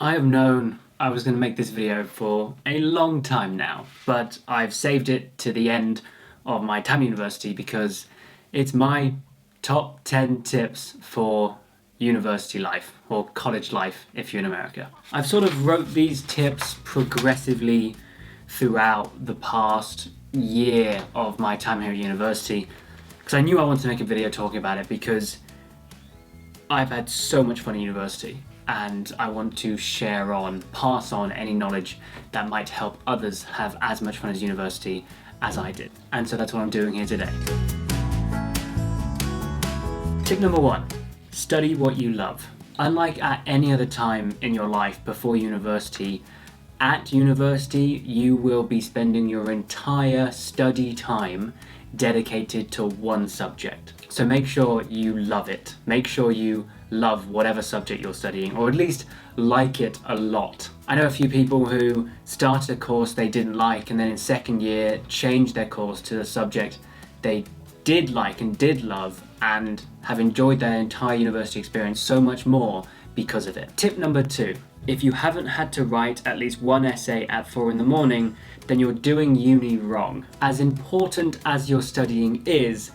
I have known I was going to make this video for a long time now, but I've saved it to the end of my time at university because it's my top 10 tips for university life, or college life if you're in America. I've sort of wrote these tips progressively throughout the past year of my time here at university because I knew I wanted to make a video talking about it because I've had so much fun at university and I want to pass on any knowledge that might help others have as much fun at university as I did. And so that's what I'm doing here today. Tip number 1, study what you love. Unlike at any other time in your life before university, at university you will be spending your entire study time dedicated to one subject. So make sure you love it. Make sure you love whatever subject you're studying, or at least like it a lot. I know a few people who started a course they didn't like and then in second year changed their course to the subject they did like and did love and have enjoyed their entire university experience so much more because of it. Tip number 2, if you haven't had to write at least one essay at 4 in the morning, then you're doing uni wrong. As important as your studying is,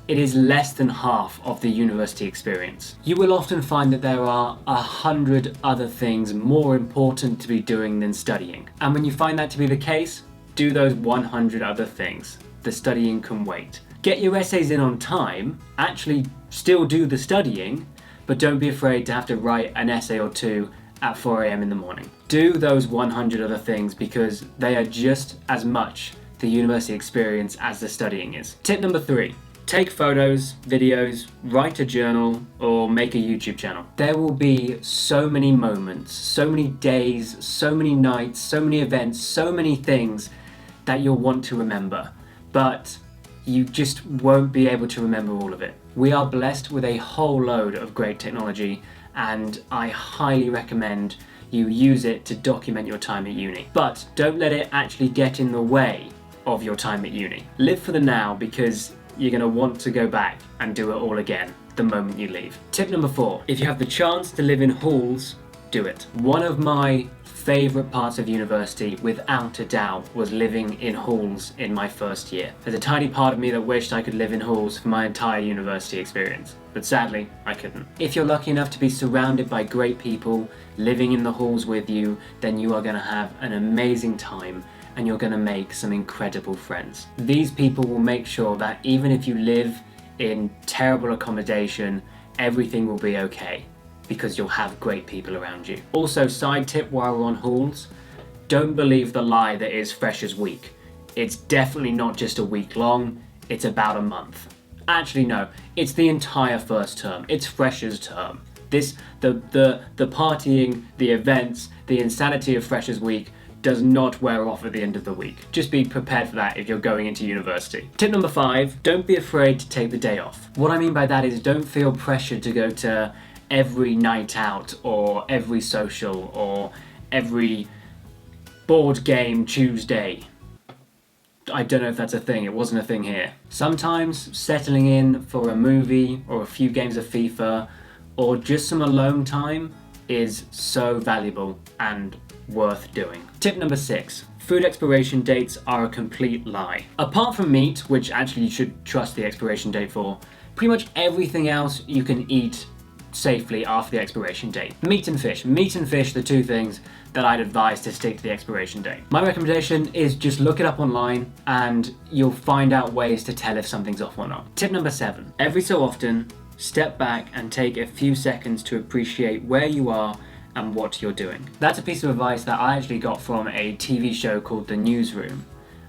it is less than half of the university experience. You will often find that there are 100 other things more important to be doing than studying. And when you find that to be the case, do those 100 other things. The studying can wait. Get your essays in on time, actually still do the studying, but don't be afraid to have to write an essay or two at 4 a.m. in the morning. Do those 100 other things because they are just as much the university experience as the studying is. Tip number 3, take photos, videos, write a journal, or make a YouTube channel. There will be so many moments, so many days, so many nights, so many events, so many things that you'll want to remember, but you just won't be able to remember all of it. We are blessed with a whole load of great technology, and I highly recommend you use it to document your time at uni. But don't let it actually get in the way of your time at uni. Live for the now because you're going to want to go back and do it all again the moment you leave. Tip number 4, if you have the chance to live in halls, do it. One of my favourite parts of university, without a doubt, was living in halls in my first year. There's a tiny part of me that wished I could live in halls for my entire university experience, but sadly, I couldn't. If you're lucky enough to be surrounded by great people living in the halls with you, then you are going to have an amazing time and you're going to make some incredible friends. These people will make sure that even if you live in terrible accommodation, everything will be okay, because you'll have great people around you. Also, side tip while we're on halls, don't believe the lie that is Freshers Week. It's definitely not just a week long, it's about a month. Actually no, it's the entire first term, it's Freshers term. The partying, the events, the insanity of Freshers Week does not wear off at the end of the week. Just be prepared for that if you're going into university. Tip number 5, don't be afraid to take the day off. What I mean by that is don't feel pressured to go to every night out or every social or every board game Tuesday. I don't know if that's a thing, it wasn't a thing here. Sometimes settling in for a movie or a few games of FIFA or just some alone time is so valuable and worth doing. Tip number 6, food expiration dates are a complete lie. Apart from meat, which actually you should trust the expiration date for, pretty much everything else you can eat safely after the expiration date. Meat and fish, the two things that I'd advise to stick to the expiration date. My recommendation is just look it up online and you'll find out ways to tell if something's off or not. Tip number 7, every so often, step back and take a few seconds to appreciate where you are and what you're doing. That's a piece of advice that I actually got from a TV show called The Newsroom,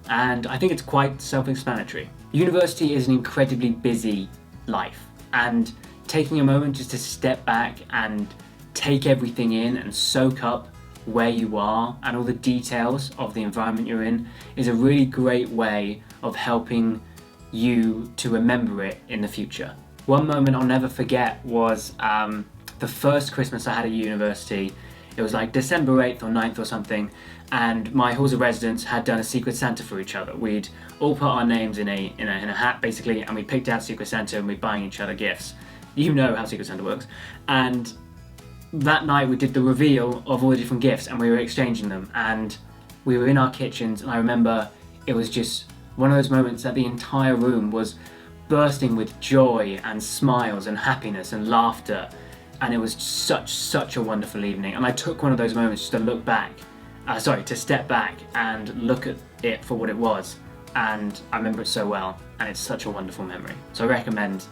and I think it's quite self-explanatory. University is an incredibly busy life, and taking a moment just to step back and take everything in and soak up where you are and all the details of the environment you're in is a really great way of helping you to remember it in the future. One moment I'll never forget was the first Christmas I had at university. It was like December 8th or 9th or something, and my halls of residence had done a Secret Santa for each other. We'd all put our names in a hat basically, and we picked out Secret Santa and we're buying each other gifts. You know how Secret Santa works. And that night we did the reveal of all the different gifts and we were exchanging them, and we were in our kitchens, and I remember it was just one of those moments that the entire room was bursting with joy and smiles and happiness and laughter, and it was such a wonderful evening. And I took one of those moments just to look back, to step back and look at it for what it was, and I remember it so well, and it's such a wonderful memory. So I recommend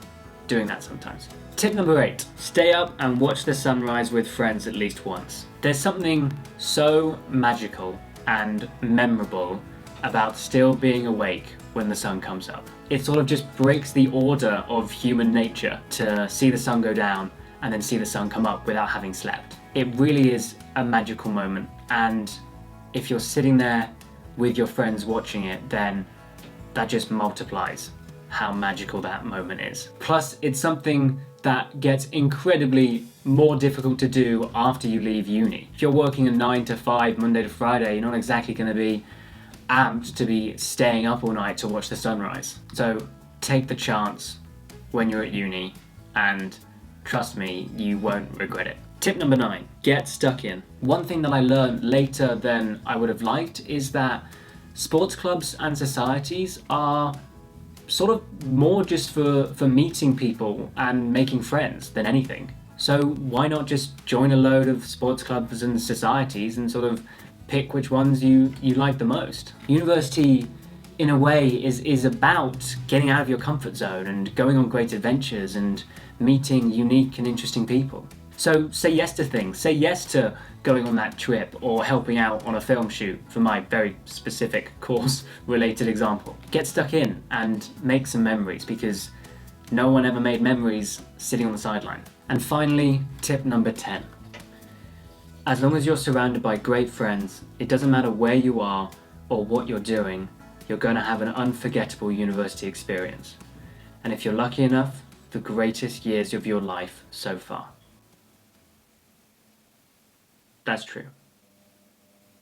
doing that sometimes. Tip number 8, stay up and watch the sunrise with friends at least once. There's something so magical and memorable about still being awake when the sun comes up. It sort of just breaks the order of human nature to see the sun go down and then see the sun come up without having slept. It really is a magical moment, and if you're sitting there with your friends watching it, then that just multiplies how magical that moment is. Plus, it's something that gets incredibly more difficult to do after you leave uni. If you're working a 9 to 5, Monday to Friday, you're not exactly going to be amped to be staying up all night to watch the sunrise. So take the chance when you're at uni, and trust me, you won't regret it. Tip number 9, get stuck in. One thing that I learned later than I would have liked is that sports clubs and societies are sort of more just for meeting people and making friends than anything. So why not just join a load of sports clubs and societies and sort of pick which ones you like the most? University, in a way, is about getting out of your comfort zone and going on great adventures and meeting unique and interesting people. So say yes to things. Say yes to going on that trip or helping out on a film shoot, for my very specific course-related example. Get stuck in and make some memories, because no one ever made memories sitting on the sideline. And finally, tip number 10. As long as you're surrounded by great friends, it doesn't matter where you are or what you're doing, you're going to have an unforgettable university experience. And if you're lucky enough, the greatest years of your life so far. That's true.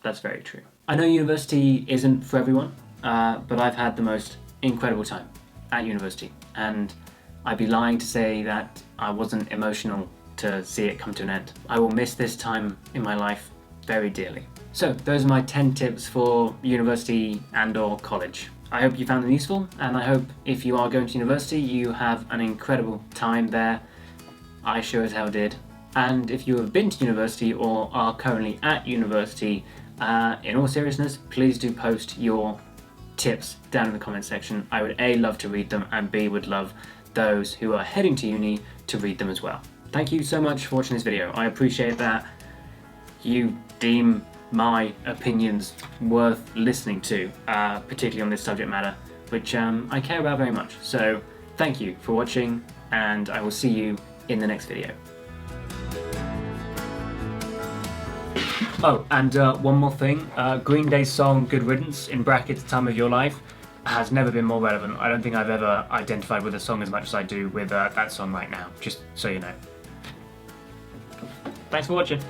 That's very true. I know university isn't for everyone, but I've had the most incredible time at university, and I'd be lying to say that I wasn't emotional to see it come to an end. I will miss this time in my life very dearly. So those are my 10 tips for university and/or college. I hope you found them useful, and I hope if you are going to university, you have an incredible time there. I sure as hell did. And if you have been to university or are currently at university, in all seriousness, please do post your tips down in the comment section. I would A, love to read them, and B, would love those who are heading to uni to read them as well. Thank you so much for watching this video. I appreciate that you deem my opinions worth listening to, particularly on this subject matter, which I care about very much. So thank you for watching, and I will see you in the next video. Oh, and one more thing, Green Day's song Good Riddance, in brackets Time of Your Life, has never been more relevant. I don't think I've ever identified with a song as much as I do with that song right now, just so you know. Thanks for watching.